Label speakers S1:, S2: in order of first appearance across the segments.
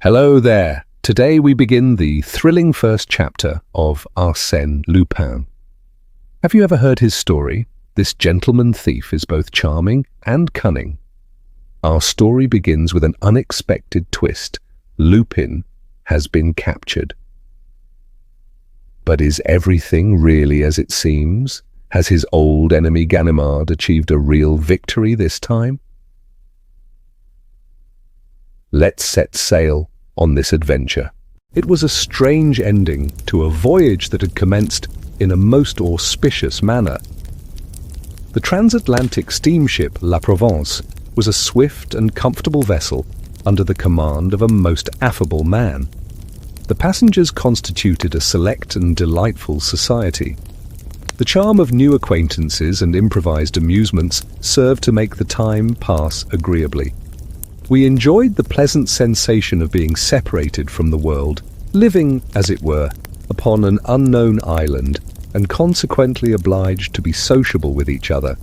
S1: Hello there. Today we begin the thrilling first chapter of Arsène Lupin. Have you ever heard his story? This gentleman thief is both charming and cunning. Our story begins with an unexpected twist. Lupin has been captured. But is everything really as it seems? Has his old enemy Ganimard achieved a real victory this time? Let's set sail on this adventure. It was a strange ending to a voyage that had commenced in a most auspicious manner. The transatlantic steamship La Provence was a swift and comfortable vessel under the command of a most affable man. The passengers constituted a select and delightful society. The charm of new acquaintances and improvised amusements served to make the time pass agreeably. We enjoyed the pleasant sensation of being separated from the world, living, as it were, upon an unknown island, and consequently obliged to be sociable with each other.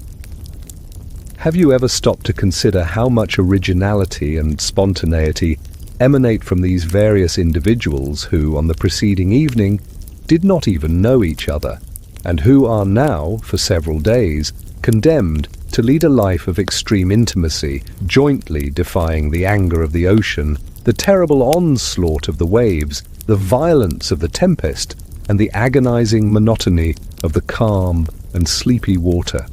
S1: Have you ever stopped to consider how much originality and spontaneity emanate from these various individuals who, on the preceding evening, did not even know each other, and who are now, for several days, condemned to lead a life of extreme intimacy, jointly defying the anger of the ocean, the terrible onslaught of the waves, the violence of the tempest, and the agonizing monotony of the calm and sleepy water.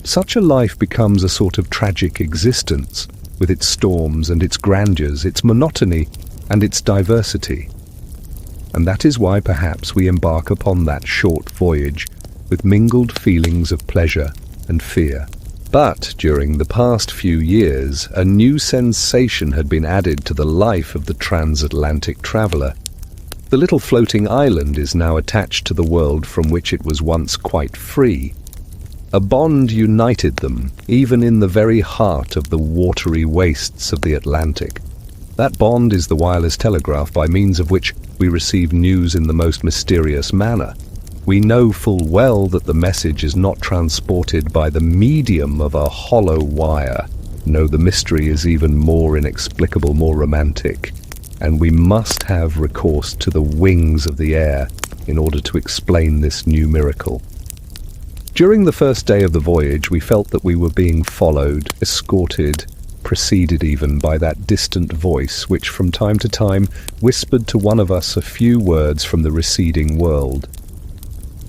S1: Such a life becomes a sort of tragic existence, with its storms and its grandeurs, its monotony and its diversity. And that is why perhaps we embark upon that short voyage with mingled feelings of pleasure and fear. But during the past few years, a new sensation had been added to the life of the transatlantic traveller. The little floating island is now attached to the world from which it was once quite free. A bond united them, even in the very heart of the watery wastes of the Atlantic. That bond is the wireless telegraph by means of which we receive news in the most mysterious manner. We know full well that the message is not transported by the medium of a hollow wire. No, the mystery is even more inexplicable, more romantic, and we must have recourse to the wings of the air in order to explain this new miracle. During the first day of the voyage, we felt that we were being followed, escorted, preceded even by that distant voice which from time to time whispered to one of us a few words from the receding world.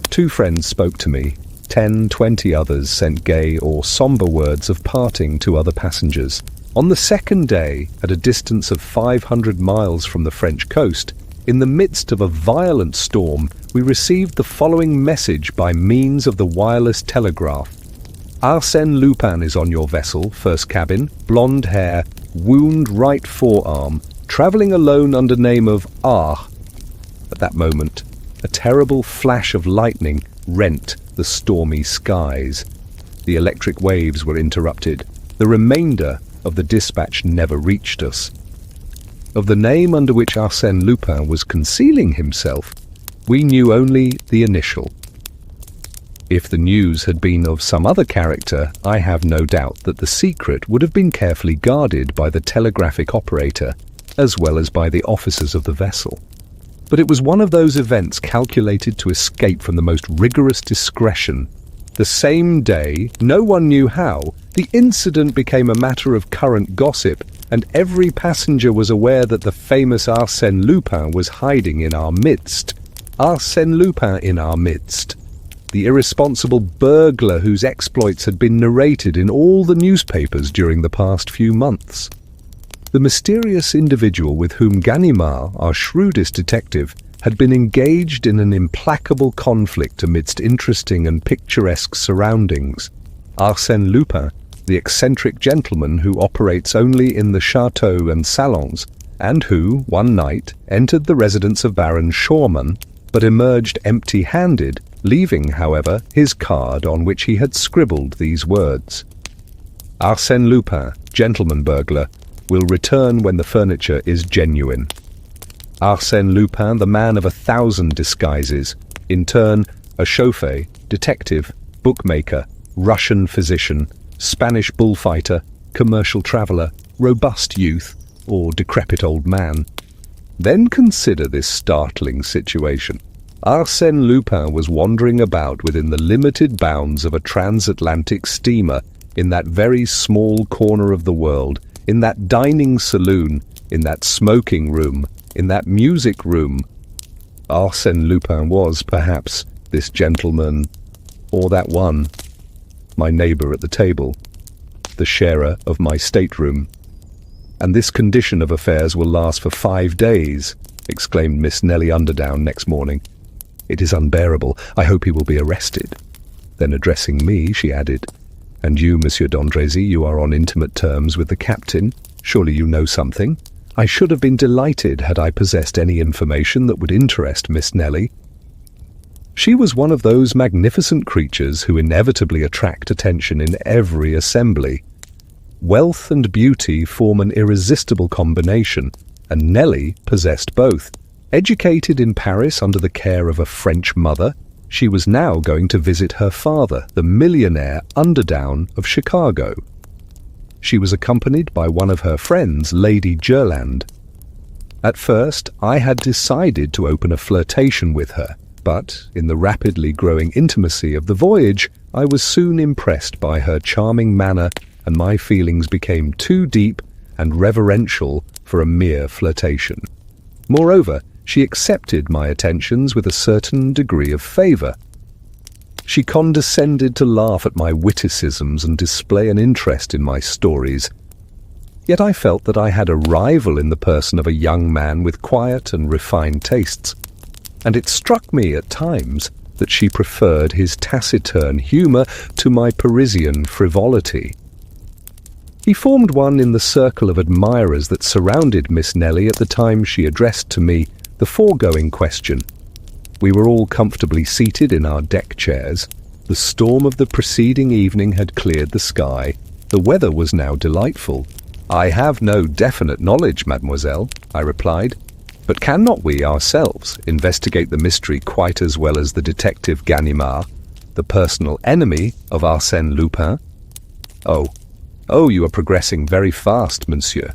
S1: 2 friends spoke to me, 10, 20 others sent gay or sombre words of parting to other passengers. On the second day, at a distance of 500 miles from the French coast, in the midst of a violent storm, we received the following message by means of the wireless telegraph. Arsène Lupin is on your vessel, first cabin, blonde hair, wound right forearm, travelling alone under name of R. At that moment, a terrible flash of lightning rent the stormy skies. The electric waves were interrupted. The remainder of the dispatch never reached us. Of the name under which Arsène Lupin was concealing himself, we knew only the initial. If the news had been of some other character, I have no doubt that the secret would have been carefully guarded by the telegraphic operator, as well as by the officers of the vessel. But it was one of those events calculated to escape from the most rigorous discretion. The same day, no one knew how, the incident became a matter of current gossip, and every passenger was aware that the famous Arsène Lupin was hiding in our midst. Arsène Lupin in our midst. The irresponsible burglar whose exploits had been narrated in all the newspapers during the past few months. The mysterious individual with whom Ganimard, our shrewdest detective, had been engaged in an implacable conflict amidst interesting and picturesque surroundings. Arsène Lupin, the eccentric gentleman who operates only in the chateaux and salons, and who, one night, entered the residence of Baron Schormann, but emerged empty-handed, leaving, however, his card on which he had scribbled these words. Arsène Lupin, gentleman burglar, will return when the furniture is genuine. Arsène Lupin, the man of 1,000 disguises, in turn a chauffeur, detective, bookmaker, Russian physician, Spanish bullfighter, commercial traveller, robust youth, or decrepit old man. Then consider this startling situation. Arsène Lupin was wandering about within the limited bounds of a transatlantic steamer in that very small corner of the world, in that dining saloon, in that smoking room, in that music room. Arsène Lupin was, perhaps, this gentleman, or that one, my neighbour at the table, the sharer of my stateroom. "And this condition of affairs will last for 5 days," exclaimed Miss Nelly Underdown next morning. "It is unbearable. I hope he will be arrested." Then addressing me, she added, "And you, Monsieur d'Andrézy, you are on intimate terms with the captain. Surely you know something? I should have been delighted had I possessed any information that would interest Miss Nelly." She was one of those magnificent creatures who inevitably attract attention in every assembly. Wealth and beauty form an irresistible combination, and Nelly possessed both. Educated in Paris under the care of a French mother, she was now going to visit her father, the millionaire Underdown of Chicago. She was accompanied by one of her friends, Lady Gerland. At first, I had decided to open a flirtation with her, but in the rapidly growing intimacy of the voyage, I was soon impressed by her charming manner, and my feelings became too deep and reverential for a mere flirtation. Moreover, she accepted my attentions with a certain degree of favour. She condescended to laugh at my witticisms and display an interest in my stories. Yet I felt that I had a rival in the person of a young man with quiet and refined tastes, and it struck me at times that she preferred his taciturn humour to my Parisian frivolity. He formed one in the circle of admirers that surrounded Miss Nelly at the time she addressed to me the foregoing question. We were all comfortably seated in our deck chairs. The storm of the preceding evening had cleared the sky. The weather was now delightful. "I have no definite knowledge, mademoiselle," I replied. "But cannot we ourselves investigate the mystery quite as well as the detective Ganimard, the personal enemy of Arsène Lupin?" Oh, you are progressing very fast, monsieur."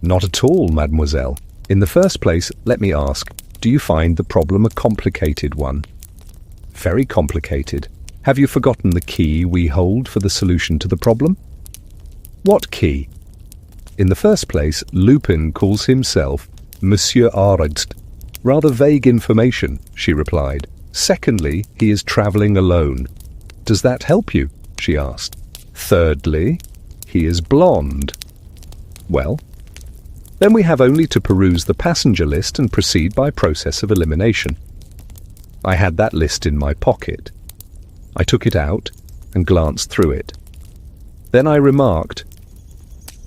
S1: "Not at all, mademoiselle. In the first place, let me ask, do you find the problem a complicated one?" "Very complicated. Have you forgotten the key we hold for the solution to the problem?" "What key?" "In the first place, Lupin calls himself Monsieur Arzt." "Rather vague information," she replied. "Secondly, he is travelling alone." "Does that help you?" she asked. "Thirdly, he is blonde." "Well, then we have only to peruse the passenger list and proceed by process of elimination." I had that list in my pocket. I took it out and glanced through it. Then I remarked,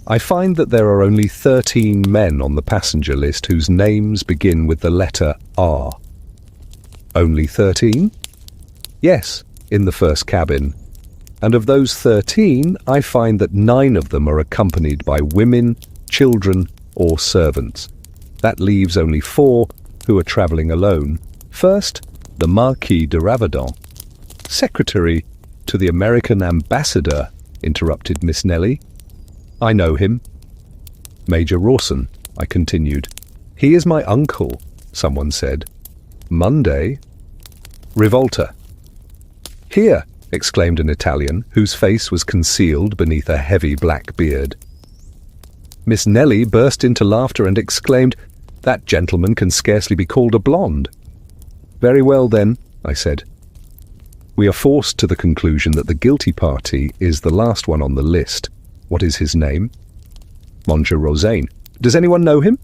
S1: "I find that there are only 13 men on the passenger list whose names begin with the letter R." "Only 13? "Yes, in the first cabin. And of those 13, I find that 9 of them are accompanied by women, children, or servants. That leaves only 4 who are travelling alone. First, the Marquis de Raverdan." "Secretary to the American ambassador," interrupted Miss Nelly. "I know him." "Major Rawson," I continued. "He is my uncle," someone said. "Monday." "Rivolta." "Here," exclaimed an Italian, whose face was concealed beneath a heavy black beard. Miss Nelly burst into laughter and exclaimed, "That gentleman can scarcely be called a blonde." "Very well, then," I said. "We are forced to the conclusion that the guilty party is the last one on the list. What is his name?" "Monsieur Rosaine." "Does anyone know him?"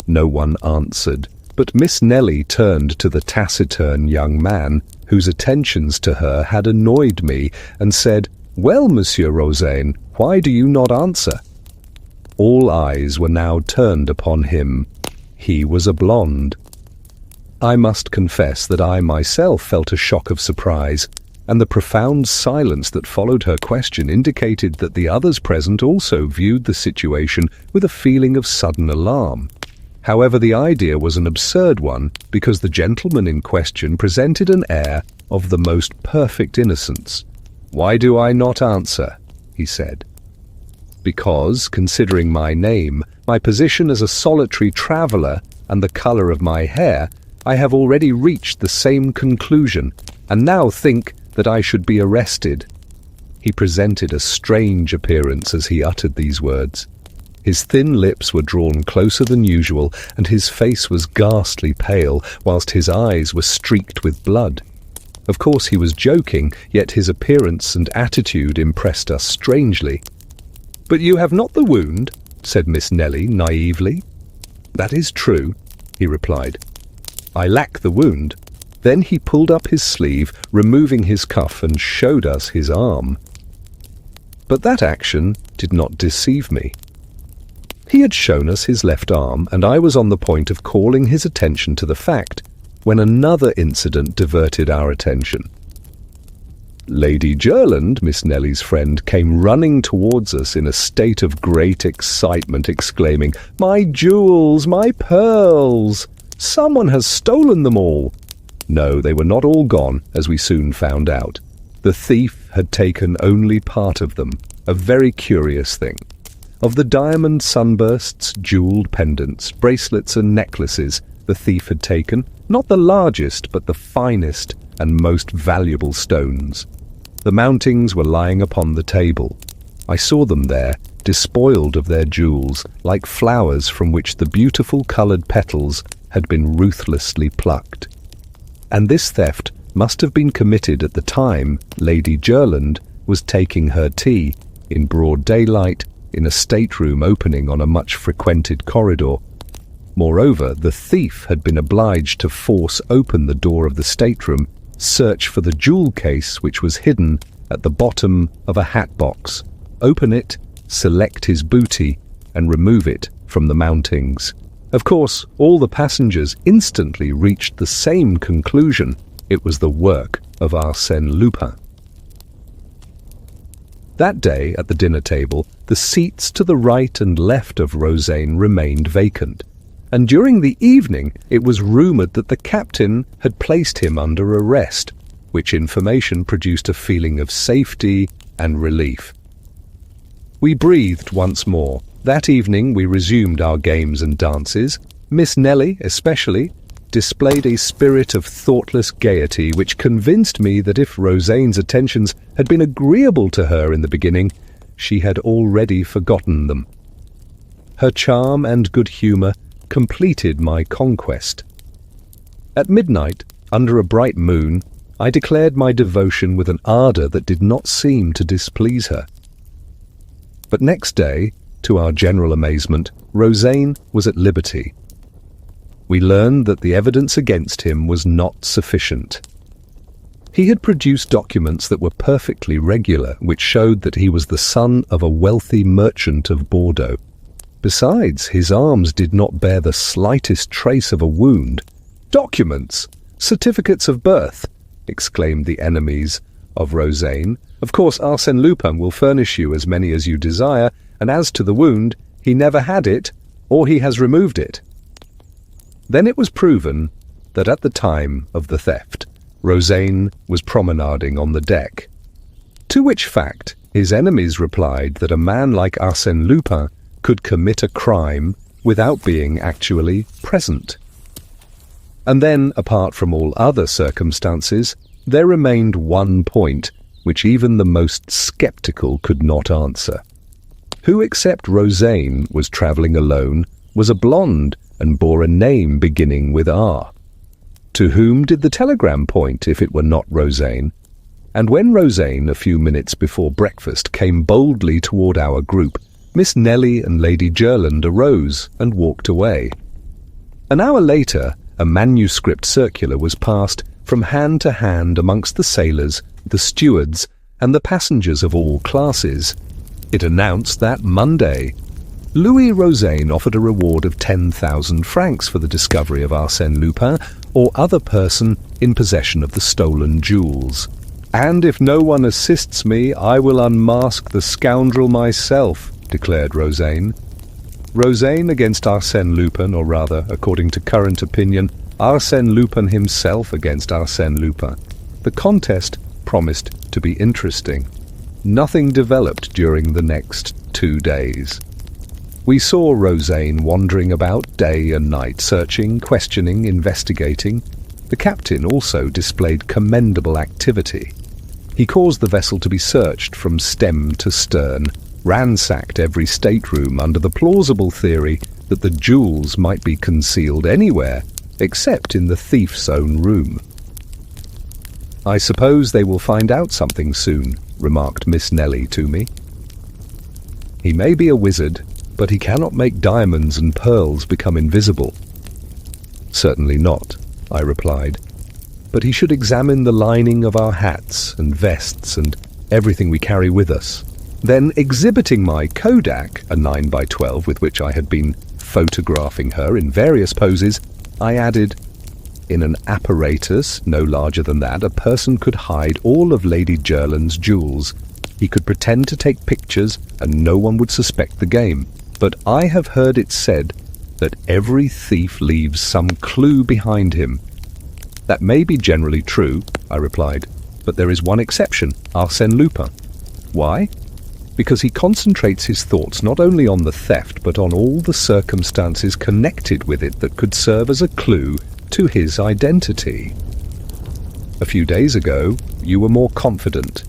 S1: No one answered, but Miss Nelly turned to the taciturn young man, whose attentions to her had annoyed me, and said, "Well, Monsieur Rosaine, why do you not answer?" All eyes were now turned upon him. He was a blonde. I must confess that I myself felt a shock of surprise, and the profound silence that followed her question indicated that the others present also viewed the situation with a feeling of sudden alarm. However, the idea was an absurd one, because the gentleman in question presented an air of the most perfect innocence. "Why do I not answer?" he said. because, considering my name, my position as a solitary traveller, and the colour of my hair, I have already reached the same conclusion, and now think that I should be arrested." He presented a strange appearance as he uttered these words. His thin lips were drawn closer than usual, and his face was ghastly pale, whilst his eyes were streaked with blood. Of course he was joking, yet his appearance and attitude impressed us strangely. "But you have not the wound," said Miss Nelly naively. "That is true," he replied. "I lack the wound." Then he pulled up his sleeve, removing his cuff, and showed us his arm. But that action did not deceive me. He had shown us his left arm, and I was on the point of calling his attention to the fact, when another incident diverted our attention. Lady Jerland, Miss Nelly's friend, came running towards us in a state of great excitement, exclaiming, "My jewels, my pearls! Someone has stolen them all!" No, they were not all gone, as we soon found out. The thief had taken only part of them, a very curious thing. Of the diamond sunbursts, jewelled pendants, bracelets and necklaces the thief had taken, not the largest, but the finest and most valuable stones. The mountings were lying upon the table. I saw them there, despoiled of their jewels, like flowers from which the beautiful coloured petals had been ruthlessly plucked. And this theft must have been committed at the time Lady Jerland was taking her tea, in broad daylight, in a stateroom opening on a much frequented corridor. Moreover, the thief had been obliged to force open the door of the stateroom, search for the jewel case which was hidden at the bottom of a hat box, open it, select his booty, and remove it from the mountings. Of course, all the passengers instantly reached the same conclusion. It was the work of Arsène Lupin. That day, at the dinner table, the seats to the right and left of Rosaine remained vacant, and during the evening it was rumoured that the captain had placed him under arrest, which information produced a feeling of safety and relief. We breathed once more. That evening we resumed our games and dances. Miss Nelly, especially, displayed a spirit of thoughtless gaiety which convinced me that if Rosaine's attentions had been agreeable to her in the beginning, she had already forgotten them. Her charm and good humour completed my conquest. At midnight, under a bright moon, I declared my devotion with an ardour that did not seem to displease her. But next day, to our general amazement, Rosaine was at liberty. We learned that the evidence against him was not sufficient. He had produced documents that were perfectly regular, which showed that he was the son of a wealthy merchant of Bordeaux. Besides, his arms did not bear the slightest trace of a wound. "Documents! Certificates of birth!" exclaimed the enemies of Rosaine. "Of course, Arsène Lupin will furnish you as many as you desire, and as to the wound, he never had it, or he has removed it." Then it was proven that at the time of the theft, Rosaine was promenading on the deck. To which fact, his enemies replied that a man like Arsène Lupin could commit a crime without being actually present. And then, apart from all other circumstances, there remained one point which even the most sceptical could not answer. Who except Rosaine was travelling alone, was a blonde, and bore a name beginning with R? To whom did the telegram point if it were not Rosaine? And when Rosaine, a few minutes before breakfast, came boldly toward our group, Miss Nelly and Lady Jerland arose and walked away. An hour later, a manuscript circular was passed from hand to hand amongst the sailors, the stewards, and the passengers of all classes. It announced that Monday, Louis Rosaine offered a reward of 10,000 francs for the discovery of Arsène Lupin or other person in possession of the stolen jewels. "And if no one assists me, I will unmask the scoundrel myself," declared Rosaine. Rosaine against Arsène Lupin, or rather, according to current opinion, Arsène Lupin himself against Arsène Lupin. The contest promised to be interesting. Nothing developed during the next 2 days. We saw Rosaine wandering about day and night, searching, questioning, investigating. The captain also displayed commendable activity. He caused the vessel to be searched from stem to stern, ransacked every stateroom under the plausible theory that the jewels might be concealed anywhere except in the thief's own room. "I suppose they will find out something soon," remarked Miss Nelly to me. "He may be a wizard, but he cannot make diamonds and pearls become invisible." "Certainly not," I replied. "But he should examine the lining of our hats and vests and everything we carry with us." Then, exhibiting my Kodak, a 9x12 with which I had been photographing her in various poses, I added, "In an apparatus no larger than that, a person could hide all of Lady Jerland's jewels. He could pretend to take pictures and no one would suspect the game. But I have heard it said that every thief leaves some clue behind him." "That may be generally true," I replied, "but there is one exception, Arsène Lupin." "Why?" "Because he concentrates his thoughts not only on the theft but on all the circumstances connected with it that could serve as a clue to his identity." "A few days ago, you were more confident."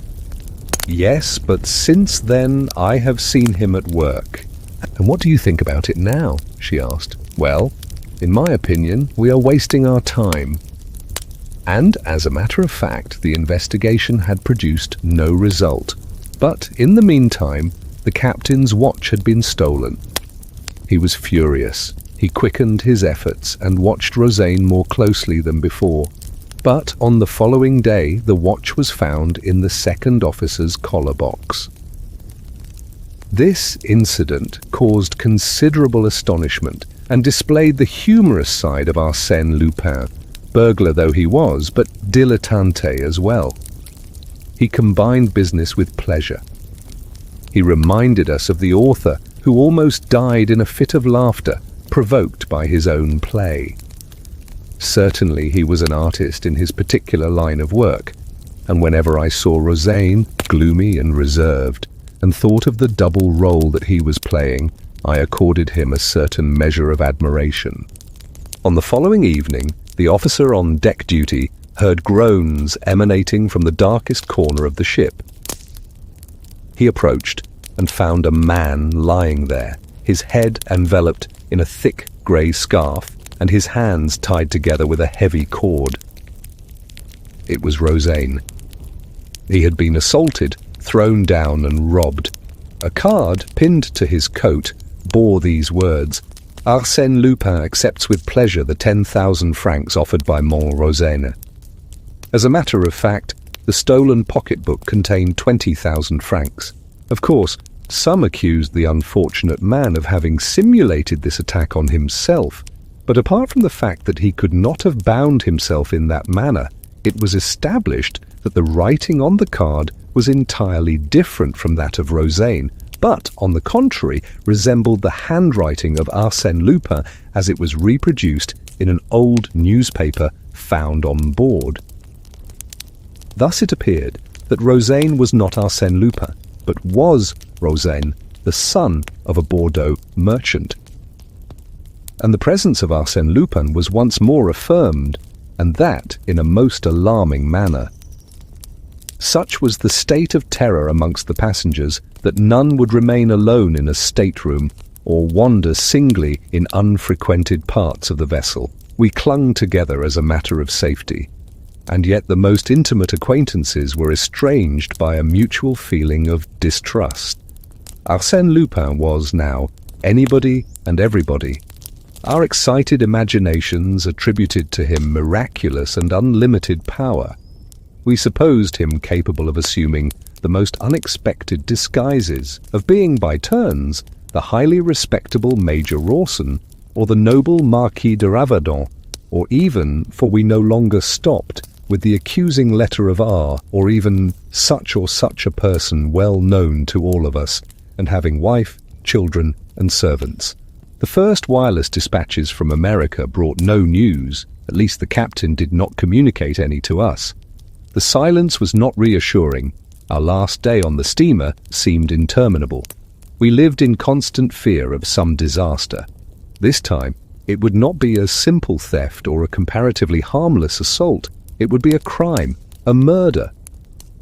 S1: "Yes, but since then I have seen him at work." "And what do you think about it now?" she asked. "Well, in my opinion, we are wasting our time." And as a matter of fact, the investigation had produced no result. But in the meantime, the captain's watch had been stolen. He was furious. He quickened his efforts and watched Rosaine more closely than before. But on the following day, the watch was found in the second officer's collar box. This incident caused considerable astonishment and displayed the humorous side of Arsène Lupin, burglar though he was, but dilettante as well. He combined business with pleasure. He reminded us of the author who almost died in a fit of laughter, provoked by his own play. Certainly he was an artist in his particular line of work, and whenever I saw Rosaine, gloomy and reserved, and thought of the double role that he was playing, I accorded him a certain measure of admiration. On the following evening, the officer on deck duty heard groans emanating from the darkest corner of the ship. He approached and found a man lying there, his head enveloped in a thick grey scarf and his hands tied together with a heavy cord. It was Rosaine. He had been assaulted, thrown down and robbed. A card pinned to his coat bore these words: "Arsène Lupin accepts with pleasure the 10,000 francs offered by Rosaine." As a matter of fact, the stolen pocketbook contained 20,000 francs. Of course, some accused the unfortunate man of having simulated this attack on himself, but apart from the fact that he could not have bound himself in that manner, it was established that the writing on the card was entirely different from that of Rosaine, but, on the contrary, resembled the handwriting of Arsène Lupin as it was reproduced in an old newspaper found on board. Thus it appeared that Rosaine was not Arsène Lupin, but was Rosaine, the son of a Bordeaux merchant. And the presence of Arsène Lupin was once more affirmed, and that in a most alarming manner. Such was the state of terror amongst the passengers that none would remain alone in a stateroom or wander singly in unfrequented parts of the vessel. We clung together as a matter of safety, and yet the most intimate acquaintances were estranged by a mutual feeling of distrust. Arsène Lupin was now anybody and everybody. Our excited imaginations attributed to him miraculous and unlimited power. We supposed him capable of assuming the most unexpected disguises, of being by turns the highly respectable Major Rawson, or the noble Marquis de Ravardon, or even, for we no longer stopped, with the accusing letter of R, or even such or such a person well known to all of us, and having wife, children, and servants. The first wireless dispatches from America brought no news, at least the captain did not communicate any to us. The silence was not reassuring. Our last day on the steamer seemed interminable. We lived in constant fear of some disaster. This time, it would not be a simple theft or a comparatively harmless assault. It would be a crime, a murder.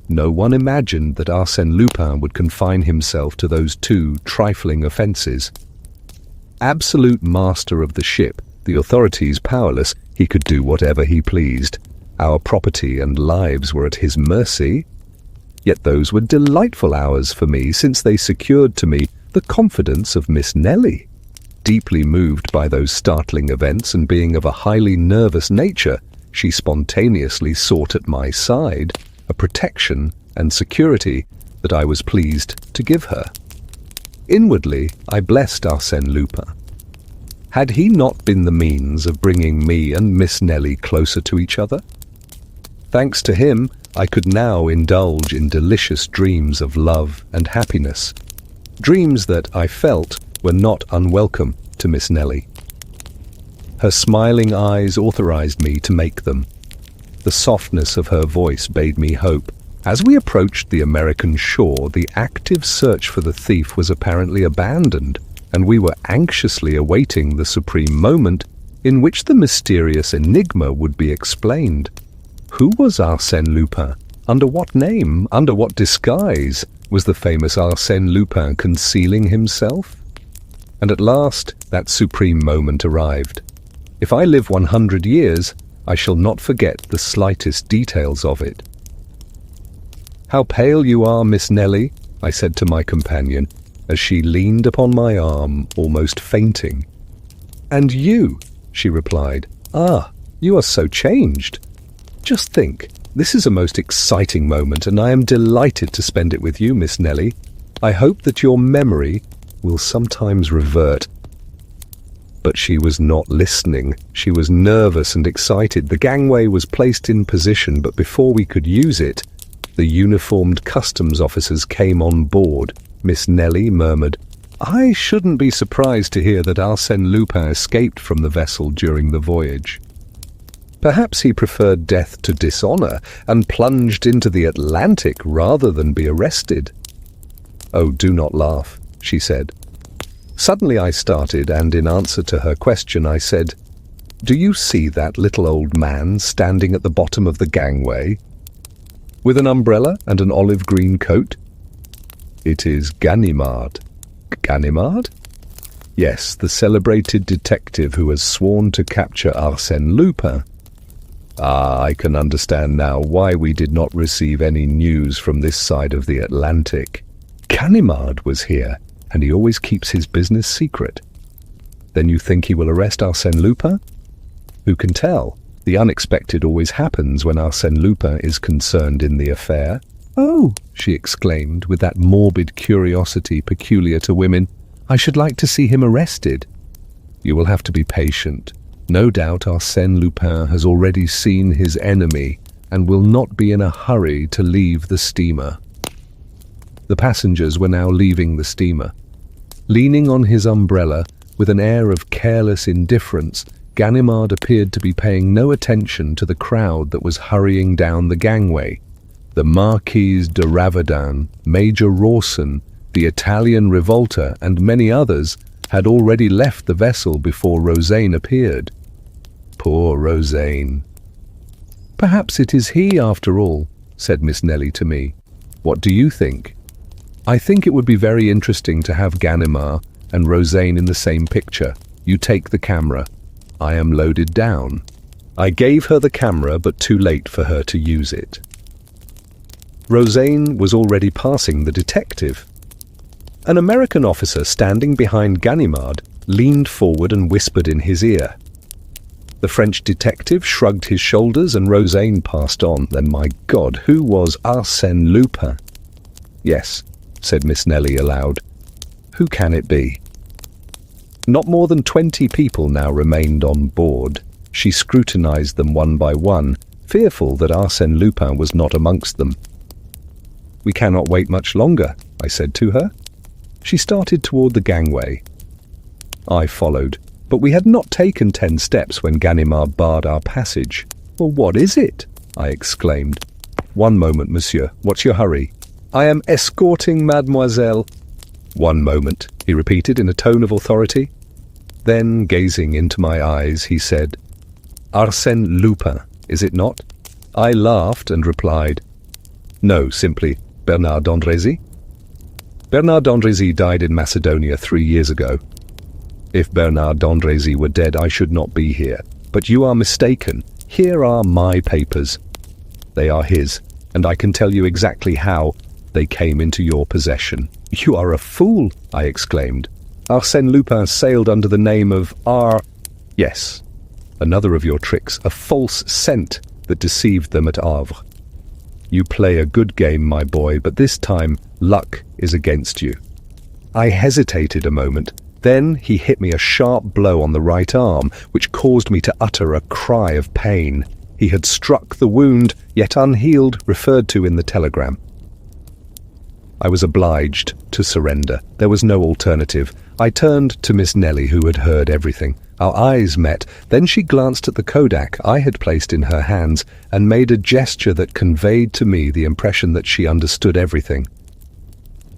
S1: No one imagined that Arsène Lupin would confine himself to those two trifling offences. Absolute master of the ship, the authorities powerless, he could do whatever he pleased. Our property and lives were at his mercy. Yet those were delightful hours for me, since they secured to me the confidence of Miss Nelly. Deeply moved by those startling events and being of a highly nervous nature, she spontaneously sought at my side a protection and security that I was pleased to give her. Inwardly, I blessed Arsène Lupin. Had he not been the means of bringing me and Miss Nelly closer to each other? Thanks to him, I could now indulge in delicious dreams of love and happiness. Dreams that, I felt, were not unwelcome to Miss Nelly. Her smiling eyes authorized me to make them. The softness of her voice bade me hope. As we approached the American shore, the active search for the thief was apparently abandoned, and we were anxiously awaiting the supreme moment in which the mysterious enigma would be explained. Who was Arsène Lupin? Under what name, under what disguise, was the famous Arsène Lupin concealing himself? And at last, that supreme moment arrived. If I live 100 years, I shall not forget the slightest details of it. "How pale you are, Miss Nelly," I said to my companion, as she leaned upon my arm, almost fainting. "And you," she replied. "Ah, you are so changed. Just think, this is a most exciting moment, and I am delighted to spend it with you, Miss Nelly. I hope that your memory will sometimes revert." But she was not listening. She was nervous and excited. The gangway was placed in position, but before we could use it, the uniformed customs officers came on board. Miss Nelly murmured, "I shouldn't be surprised to hear that Arsène Lupin escaped from the vessel during the voyage. Perhaps he preferred death to dishonor and plunged into the Atlantic rather than be arrested." "Oh, do not laugh," she said. Suddenly I started, and in answer to her question I said, "Do you see that little old man standing at the bottom of the gangway, with an umbrella and an olive-green coat? It is Ganimard." "Ganimard?" "Yes, the celebrated detective who has sworn to capture Arsène Lupin." "Ah, I can understand now why we did not receive any news from this side of the Atlantic. Ganimard was here, and he always keeps his business secret." "Then you think he will arrest Arsène Lupin?" "Who can tell? The unexpected always happens when Arsène Lupin is concerned in the affair." "Oh," she exclaimed with that morbid curiosity peculiar to women, "I should like to see him arrested." "You will have to be patient. No doubt Arsène Lupin has already seen his enemy and will not be in a hurry to leave the steamer." The passengers were now leaving the steamer. Leaning on his umbrella, with an air of careless indifference, Ganimard appeared to be paying no attention to the crowd that was hurrying down the gangway. The Marquise de Raverdan, Major Rawson, the Italian Rivolta, and many others had already left the vessel before Rosaine appeared. Poor Rosaine. "Perhaps it is he after all," said Miss Nelly to me. "What do you think?" "I think it would be very interesting to have Ganimard and Rosaine in the same picture. You take the camera. I am loaded down." I gave her the camera, but too late for her to use it. Rosaine was already passing the detective. An American officer standing behind Ganimard leaned forward and whispered in his ear. The French detective shrugged his shoulders and Rosaine passed on. Then, my God, who was Arsène Lupin? "Yes," said Miss Nelly aloud. "Who can it be?" Not more than 20 people now remained on board. She scrutinized them one by one, fearful that Arsène Lupin was not amongst them. "We cannot wait much longer," I said to her. She started toward the gangway. I followed, but we had not taken 10 steps when Ganimard barred our passage. "Well, what is it?" I exclaimed. "One moment, monsieur. What's your hurry?" "I am escorting mademoiselle." "1 moment," he repeated in a tone of authority. Then, gazing into my eyes, he said, "Arsène Lupin, is it not?" I laughed and replied, "No, simply Bernard d'Andrézy." "Bernard d'Andrézy died in Macedonia 3 years ago. If Bernard d'Andrézy were dead, I should not be here. But you are mistaken. Here are my papers. They are his, and I can tell you exactly how they came into your possession." "You are a fool," I exclaimed. "Arsène Lupin sailed under the name of Yes, another of your tricks, a false scent that deceived them at Havre. You play a good game, my boy, but this time luck is against you." I hesitated a moment. Then he hit me a sharp blow on the right arm, which caused me to utter a cry of pain. He had struck the wound, yet unhealed, referred to in the telegram. I was obliged to surrender. There was no alternative. I turned to Miss Nelly, who had heard everything. Our eyes met. Then she glanced at the Kodak I had placed in her hands and made a gesture that conveyed to me the impression that she understood everything.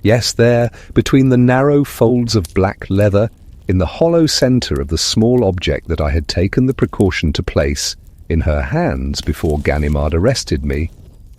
S1: Yes, there, between the narrow folds of black leather, in the hollow centre of the small object that I had taken the precaution to place in her hands before Ganimard arrested me,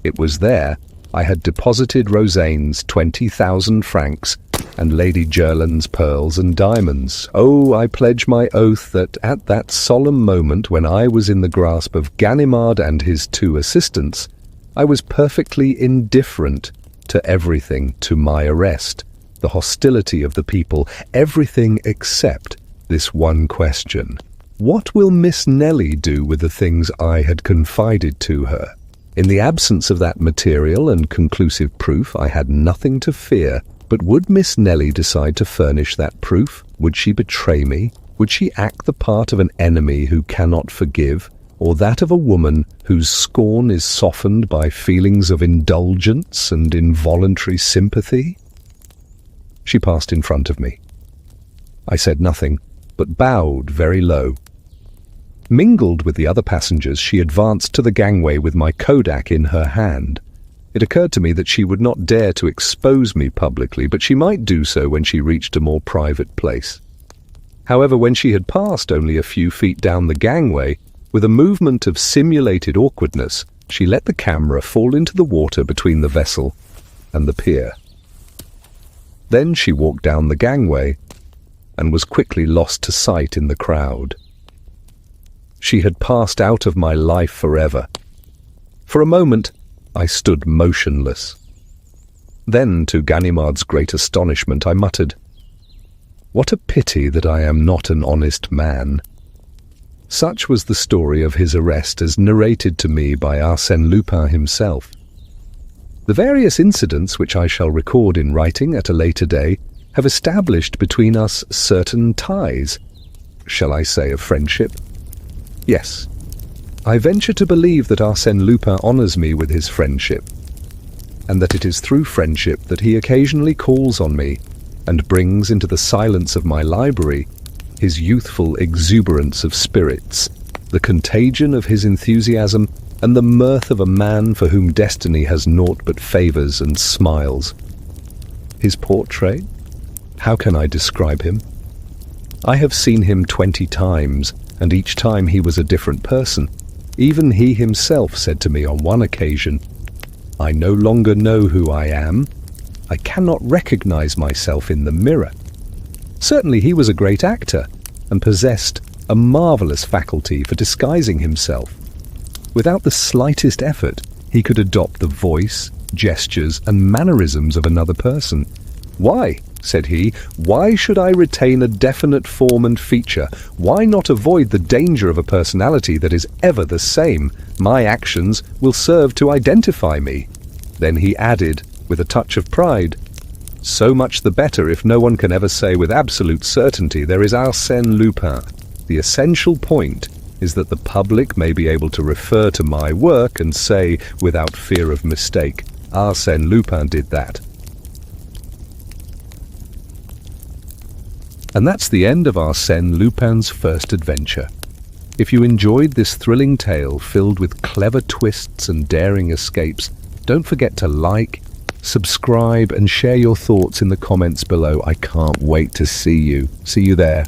S1: it was there I had deposited Rosane's 20,000 francs and Lady Jerland's pearls and diamonds. Oh, I pledge my oath that at that solemn moment when I was in the grasp of Ganimard and his 2 assistants, I was perfectly indifferent to everything, to my arrest, the hostility of the people, everything except this one question. What will Miss Nelly do with the things I had confided to her? In the absence of that material and conclusive proof, I had nothing to fear. But would Miss Nelly decide to furnish that proof? Would she betray me? Would she act the part of an enemy who cannot forgive, or that of a woman whose scorn is softened by feelings of indulgence and involuntary sympathy? She passed in front of me. I said nothing, but bowed very low. Mingled with the other passengers, she advanced to the gangway with my Kodak in her hand. It occurred to me that she would not dare to expose me publicly, but she might do so when she reached a more private place. However, when she had passed only a few feet down the gangway, with a movement of simulated awkwardness, she let the camera fall into the water between the vessel and the pier. Then she walked down the gangway and was quickly lost to sight in the crowd. She had passed out of my life forever. For a moment, I stood motionless. Then, to Ganimard's great astonishment, I muttered, "What a pity that I am not an honest man." Such was the story of his arrest as narrated to me by Arsène Lupin himself. The various incidents which I shall record in writing at a later day have established between us certain ties. Shall I say of friendship? Yes. I venture to believe that Arsène Lupin honours me with his friendship, and that it is through friendship that he occasionally calls on me and brings into the silence of my library his youthful exuberance of spirits, the contagion of his enthusiasm, and the mirth of a man for whom destiny has naught but favours and smiles. His portrait? How can I describe him? I have seen him 20 times, and each time he was a different person. Even he himself said to me on one occasion, "I no longer know who I am. I cannot recognize myself in the mirror." Certainly he was a great actor, and possessed a marvelous faculty for disguising himself. Without the slightest effort, he could adopt the voice, gestures, and mannerisms of another person. "Why," said he, "why should I retain a definite form and feature? Why not avoid the danger of a personality that is ever the same? My actions will serve to identify me." Then he added, with a touch of pride, "So much the better if no one can ever say with absolute certainty there is Arsène Lupin. The essential point is that the public may be able to refer to my work and say, without fear of mistake, Arsène Lupin did that." And that's the end of Arsène Lupin's first adventure. If you enjoyed this thrilling tale filled with clever twists and daring escapes, don't forget to like, subscribe and share your thoughts in the comments below. I can't wait to see you. See you there.